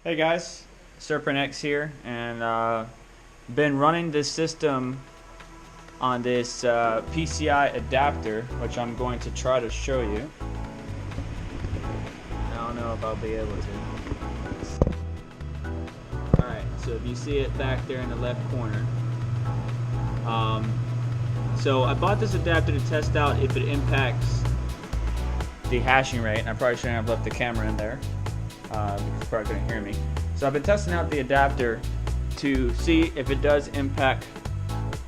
Hey guys, SerpentX here, and been running this system on this PCI adapter, which I'm going to try to show you. I don't know if I'll be able to. Alright, so if you see it back there in the left corner. So I bought this adapter to test out if it impacts the hashing rate, and I probably shouldn't have left the camera in there. Because you probably couldn't hear me. So I've been testing out the adapter to see if it does impact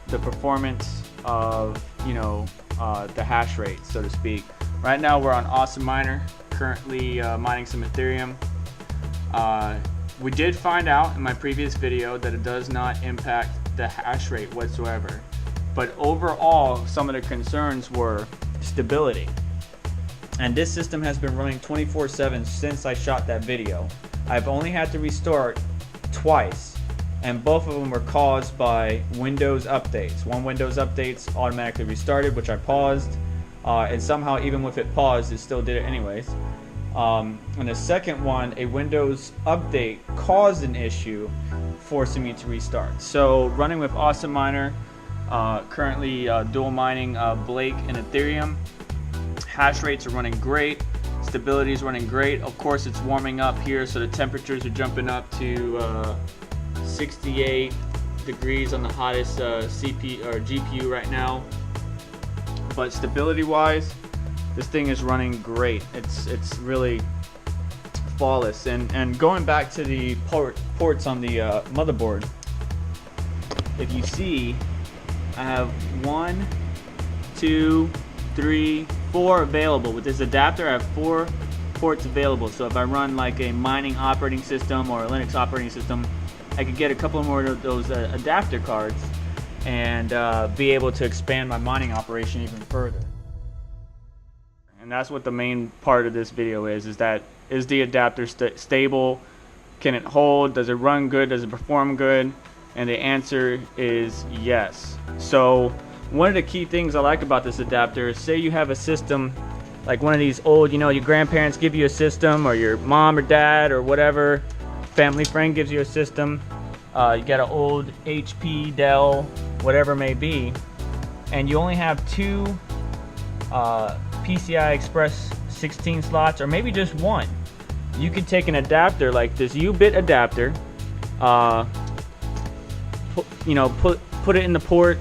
the performance of, the hash rate, so to speak. Right now we're on Awesome Miner, currently mining some Ethereum. We did find out in my previous video that it does not impact the hash rate whatsoever. But overall, some of the concerns were stability. And this system has been running 24/7 since I shot that video. I've only had to restart twice, and both of them were caused by Windows updates. One Windows updates automatically restarted, which I paused, and somehow even with it paused, it still did it anyways. And the second one, a Windows update caused an issue, forcing me to restart. So running with Awesome Miner, currently dual mining Blake and Ethereum. Hash rates are running great, stability is running great. Of course, it's warming up here, so the temperatures are jumping up to 68 degrees on the hottest CPU or GPU right now. But stability-wise, this thing is running great. It's really flawless. And going back to the ports on the motherboard, if you see, I have 1, 2, 3, 4 available. With this adapter, I have 4 ports available. So if I run like a mining operating system or a Linux operating system, I could get a couple more of those adapter cards and be able to expand my mining operation even further. And that's what the main part of this video is that is the adapter stable? Can it hold? Does it run good? Does it perform good? And the answer is yes. So one of the key things I like about this adapter is, say you have a system like one of these old, your grandparents give you a system, or your mom or dad or whatever family friend gives you a system. You got an old HP, Dell, whatever it may be, and you only have 2 PCI Express 16 slots, or maybe just 1. You could take an adapter like this Ubit adapter, put it in the port,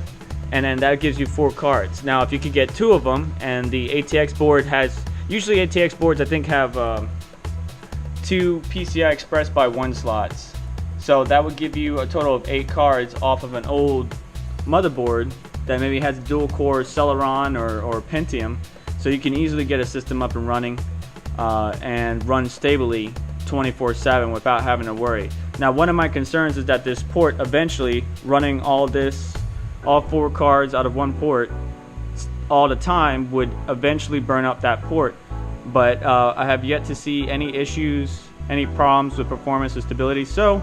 and then that gives you 4 cards. Now if you could get 2 of them, and the ATX board has, usually ATX boards I think have 2 PCI Express by 1 slots. So that would give you a total of 8 cards off of an old motherboard that maybe has dual core Celeron or Pentium. So you can easily get a system up and running and run stably 24/7 without having to worry. Now one of my concerns is that this port, eventually running all 4 cards out of 1 port all the time, would eventually burn up that port. But I have yet to see any issues, any problems with performance or stability. So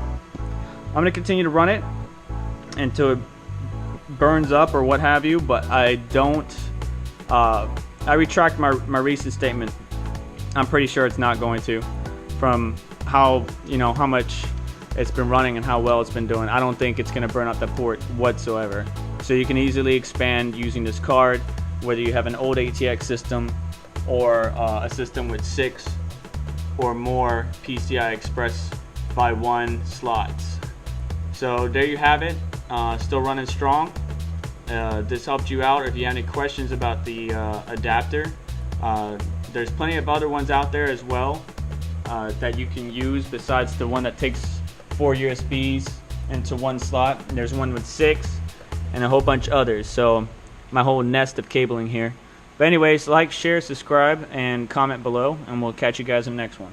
I'm going to continue to run it until it burns up or what have you. But I retract my recent statement. I'm pretty sure it's not going to, from how much it's been running and how well it's been doing. I don't think it's going to burn up the port whatsoever. So you can easily expand using this card, whether you have an old ATX system or a system with 6 or more PCI Express by 1 slots. So there you have it, still running strong. This helped you out. If you have any questions about the adapter, there's plenty of other ones out there as well that you can use besides the one that takes 4 USBs into 1 slot. And there's one with 6 and a whole bunch others. So my whole nest of cabling here. But anyways, like, share, subscribe, and comment below, and we'll catch you guys in the next one.